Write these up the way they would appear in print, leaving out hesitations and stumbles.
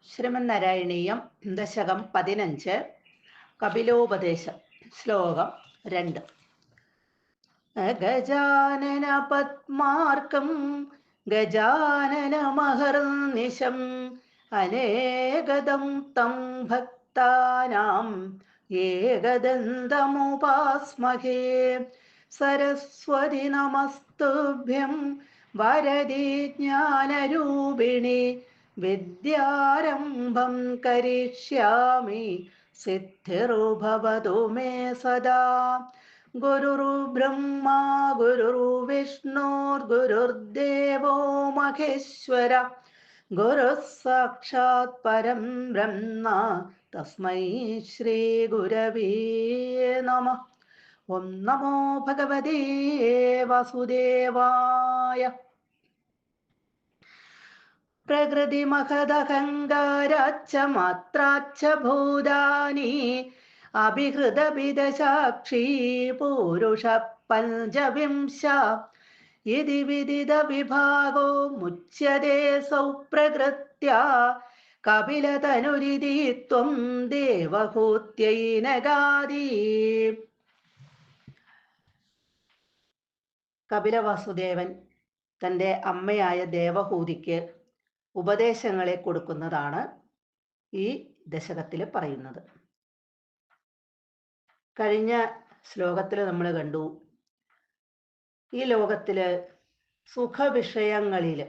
ശ്രീമന്നാരായണീയം ദശകം 15 കപിലോപദേശം ശ്ലോകം 2. ഗജാനന പത്മാർക്കം ഗജാനനമഹർനിശം അനേകദം തം ഭക്താനാം ഏകദന്തമുപാസ്മഹേ. സരസ്വതി നമസ്തുഭ്യം വരദേ ജ്ഞാനരൂപിണി വിദ്യാരംഭം കരിഷ്യാമി സിദ്ധിർഭവതു മേ സദാ. ഗുരുർബ്രഹ്മാ ഗുരുർവിഷ്ണുർഗുരുർദേവോ മഹേശ്വര ഗുരുഃ സാക്ഷാത് പരം ബ്രഹ്മ തസ്മൈ ശ്രീ ഗുരവേ നമഃ. ഓം നമോ ഭഗവതേ വാസുദേവായ. പ്രകൃതി മഹദഹങ്കാരാച്ച മാത്രാച്ച ഭൂതാനി അഭിഹൃതവിദസാക്ഷി പൂരുഷ പഞ്ചവിംശ ഇതി വിദിത വിഭാഗോ മുച്യതേ സൗ പ്രകൃത്യ കപിലതനുരിതി ത്വം ദേവഹൂത്യൈ നഗാദി. കപിലവാസുദേവൻ തൻ്റെ അമ്മയായ ദേവഹൂതിക്ക് ഉപദേശങ്ങളെ കൊടുക്കുന്നതാണ് ഈ ദശകത്തിൽ പറയുന്നത്. കഴിഞ്ഞ ശ്ലോകത്തിൽ നമ്മൾ കണ്ടു, ഈ ലോകത്തില് സുഖവിഷയങ്ങളിൽ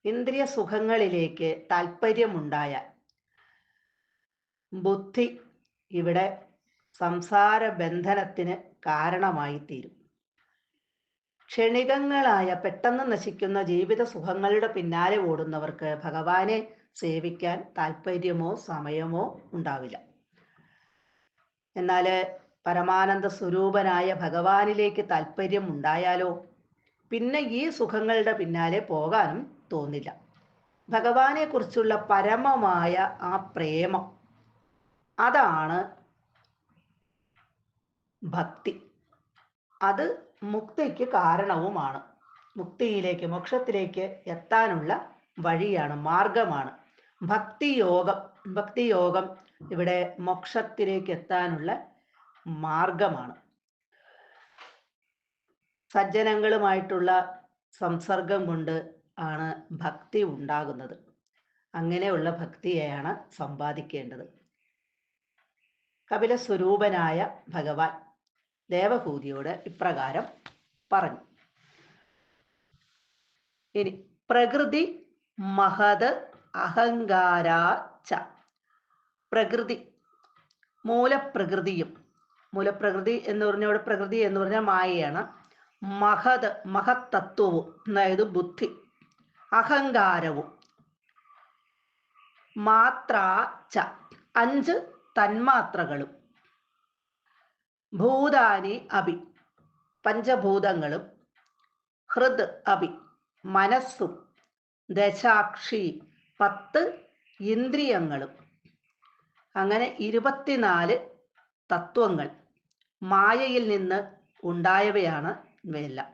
ഇന്ദ്രിയ സുഖങ്ങളിലേക്ക് താല്പര്യമുണ്ടായാൽ ബുദ്ധി ഇവിടെ സംസാര ബന്ധനത്തിന് കാരണമായി തീരും. ക്ഷണികങ്ങളായ പെട്ടെന്ന് നശിക്കുന്ന ജീവിത സുഖങ്ങളുടെ പിന്നാലെ ഓടുന്നവർക്ക് ഭഗവാനെ സേവിക്കാൻ താല്പര്യമോ സമയമോ ഉണ്ടാവില്ല. എന്നാൽ പരമാനന്ദ സ്വരൂപനായ ഭഗവാനിലേക്ക് താല്പര്യം ഉണ്ടായാലോ പിന്നെ ഈ സുഖങ്ങളുടെ പിന്നാലെ പോകാനും തോന്നില്ല. ഭഗവാനെ കുറിച്ചുള്ള പരമമായ ആ പ്രേമം, അതാണ് ഭക്തി. അത് മുക്തിക്ക് കാരണവുമാണ്. മുക്തിയിലേക്ക്, മോക്ഷത്തിലേക്ക് എത്താനുള്ള വഴിയാണ്, മാർഗമാണ് ഭക്തിയോഗം. ഭക്തിയോഗം ഇവിടെ മോക്ഷത്തിലേക്ക് എത്താനുള്ള മാർഗമാണ്. സജ്ജനങ്ങളുമായിട്ടുള്ള സംസർഗം കൊണ്ട് ആണ് ഭക്തി ഉണ്ടാകുന്നത്. അങ്ങനെയുള്ള ഭക്തിയെയാണ് സമ്പാദിക്കേണ്ടത്. കപിലസ്വരൂപനായ ഭഗവാൻ ദേവഹൂതിയോട് ഇപ്രകാരം പറഞ്ഞു. ഇനി പ്രകൃതി മഹത് അഹങ്കാരാച്ച. പ്രകൃതി, മൂലപ്രകൃതിയും, മൂലപ്രകൃതി എന്ന് പറഞ്ഞാൽ ഇവിടെ പ്രകൃതി എന്ന് പറഞ്ഞാൽ മായയാണ്. മഹത്, മഹത്തത്വവും, അതായത് ബുദ്ധി, അഹങ്കാരവും, മാത്രാച്ച 5 തന്മാത്രകളും, ഭൂതാനി അഭി പഞ്ചഭൂതങ്ങളും, ഹൃദ് അഭി മനസ്സും, ദശാക്ഷി 10 ഇന്ദ്രിയങ്ങളും, അങ്ങനെ 24 തത്വങ്ങൾ മായയിൽ നിന്ന് ഉണ്ടായവയാണ് ഇവയെല്ലാം.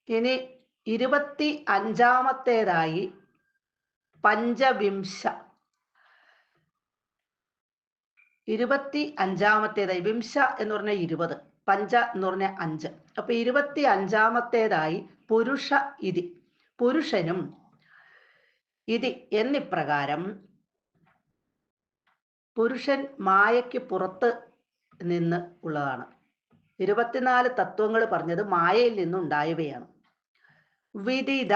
ഇനി 25-ാമത്തേതായി പഞ്ചവിംശ. 25-ാമത്തേതായി, വിംശ എന്ന് പറഞ്ഞാൽ 20, പഞ്ച എന്ന് പറഞ്ഞാൽ 5. അപ്പൊ 25-ാമത്തേതായി പുരുഷ ഇതി, പുരുഷനും ഇതി എന്നിപ്രകാരം പുരുഷൻ മായയ്ക്ക് പുറത്ത് നിന്ന് ഉള്ളതാണ്. 24 തത്വങ്ങൾ പറഞ്ഞത് മായയിൽ നിന്നുണ്ടായവയാണ്. വിദിത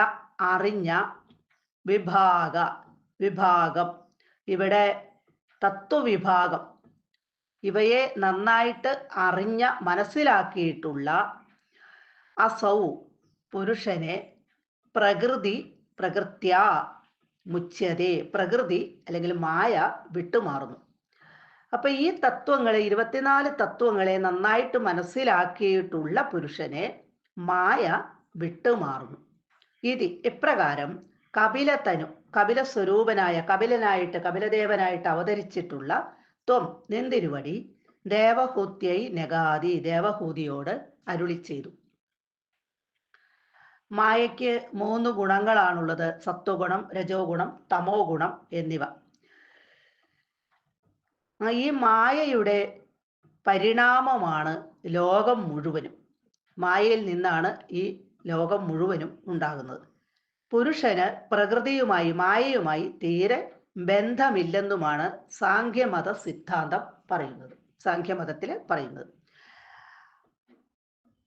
അറിഞ്ഞ, വിഭാഗം ഇവിടെ തത്വവിഭാഗം, ഇവയെ നന്നായിട്ട് അറിഞ്ഞ മനസ്സിലാക്കിയിട്ടുള്ള അസൗ പുരുഷനെ പ്രകൃത്യ മുച്യതേ, പ്രകൃതി അല്ലെങ്കിൽ മായ വിട്ടുമാറുന്നു. അപ്പൊ ഈ തത്വങ്ങളെ, 24 തത്വങ്ങളെ നന്നായിട്ട് മനസ്സിലാക്കിയിട്ടുള്ള പുരുഷനെ മായ വിട്ടുമാറുന്നു. ഇതി ഇപ്രകാരം കപിലതനു, കപിലസ്വരൂപനായ, കപിലദേവനായിട്ട് അവതരിച്ചിട്ടുള്ള ത്വം നിന്തിരുവടി ദേവഹൂത്യൈ നഗാദി, ദേവഹൂതിയോട് അരുളി ചെയ്തു. മായയ്ക്ക് 3 ഗുണങ്ങളാണുള്ളത്: സത്വഗുണം, രജോ ഗുണം, തമോ ഗുണം എന്നിവ. ഈ മായയുടെ പരിണാമമാണ് ലോകം മുഴുവനും. മായയിൽ നിന്നാണ് ഈ ലോകം മുഴുവനും ഉണ്ടാകുന്നത്. പുരുഷന് പ്രകൃതിയുമായി, മായയുമായി തീരെ ബന്ധമില്ലെന്നുമാണ് സാഖ്യമത സിദ്ധാന്തം പറയുന്നത്, സാഖ്യമതത്തിൽ പറയുന്നത്.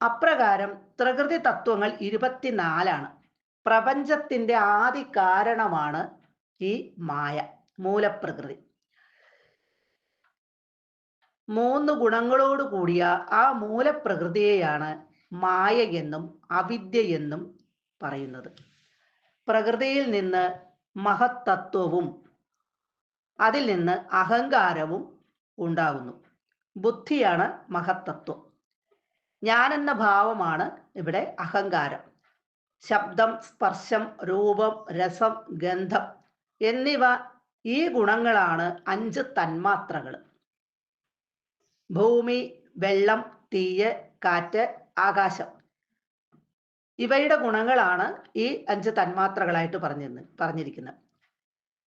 അപ്രകാരം പ്രകൃതി തത്വങ്ങൾ 24 പ്രപഞ്ചത്തിന്റെ ആദി കാരണമാണ് ഈ മായ, മൂലപ്രകൃതി. 3 ഗുണങ്ങളോട് കൂടിയ ആ മൂലപ്രകൃതിയെയാണ് മായ എന്നും അവിദ്യ എന്നും പറയുന്നത്. പ്രകൃതിയിൽ നിന്ന് മഹത്തത്വവും അതിൽ നിന്ന് അഹങ്കാരവും ഉണ്ടാകുന്നു. ബുദ്ധിയാണ് മഹത്തത്വം. ഞാനെന്ന ഭാവമാണ് ഇവിടെ അഹങ്കാരം. ശബ്ദം, സ്പർശം, രൂപം, രസം, ഗന്ധം എന്നിവ ഈ ഗുണങ്ങളാണ് 5 തന്മാത്രകൾ. ഭൂമി, വെള്ളം, തീയ്, കാറ്റ്, ആകാശം ഇവയുടെ ഗുണങ്ങളാണ് ഈ 5 തന്മാത്രകളായിട്ട് പറഞ്ഞിരിക്കുന്നത്.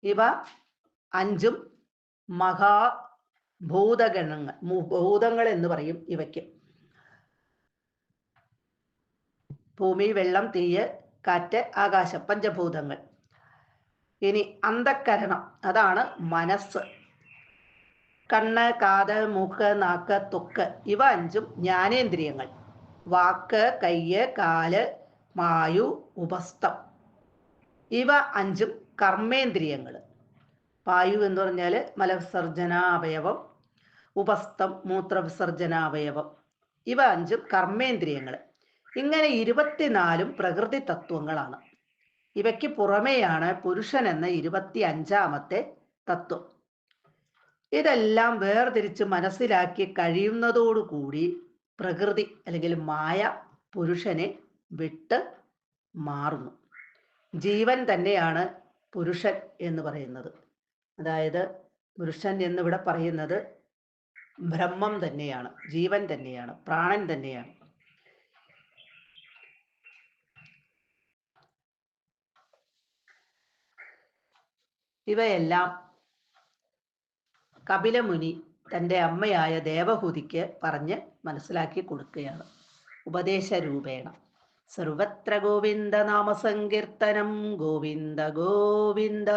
ഇവ 5ഉം മഹാഭൂതഗണങ്ങൾ, ഭൂതങ്ങൾ എന്ന് പറയും ഇവയ്ക്ക്. ഭൂമി, വെള്ളം, തീയ്, കാറ്റ്, ആകാശം, പഞ്ചഭൂതങ്ങൾ. ഇനി അന്ധക്കരണം, അതാണ് മനസ്സ്. കണ്ണ്, കാത്, മൂക്ക്, നാക്ക്, ത്വക്ക് ഇവ 5ഉം ജ്ഞാനേന്ദ്രിയങ്ങൾ. വാക്ക്, കയ്യ്, കാല്, മായു, ഉപസ്ഥം ഇവ 5ഉം കർമ്മേന്ദ്രിയങ്ങൾ. വായു എന്ന് പറഞ്ഞാൽ മലവിസർജനാവയവം, ഉപസ്ഥം മൂത്രവിസർജനാവയവം, ഇവ 5ഉം കർമ്മേന്ദ്രിയങ്ങൾ. ഇങ്ങനെ 24 പ്രകൃതി തത്വങ്ങളാണ്. ഇവയ്ക്ക് പുറമെയാണ് പുരുഷൻ എന്ന 25ാമത്തെ തത്വം. ഇതെല്ലാം വേർതിരിച്ച് മനസ്സിലാക്കി കഴിയുന്നതോടുകൂടി പ്രകൃതി അല്ലെങ്കിൽ മായ പുരുഷനെ വിട്ട് മാറുന്നു. ജീവൻ തന്നെയാണ് പുരുഷൻ എന്ന് പറയുന്നത്. അതായത് പുരുഷൻ എന്നിവിടെ പറയുന്നത് ബ്രഹ്മം തന്നെയാണ്, ജീവൻ തന്നെയാണ്, പ്രാണൻ തന്നെയാണ്. ഇവയെല്ലാം കപിലമുനി തൻ്റെ അമ്മയായ ദേവഹൂതിക്ക് പറഞ്ഞ് മനസ്സിലാക്കി കൊടുക്കുകയാണ് ഉപദേശ രൂപേണ. സർവത്ര ഗോവിന്ദ നാമസങ്കീർത്തനം, ഗോവിന്ദ ഗോവിന്ദ.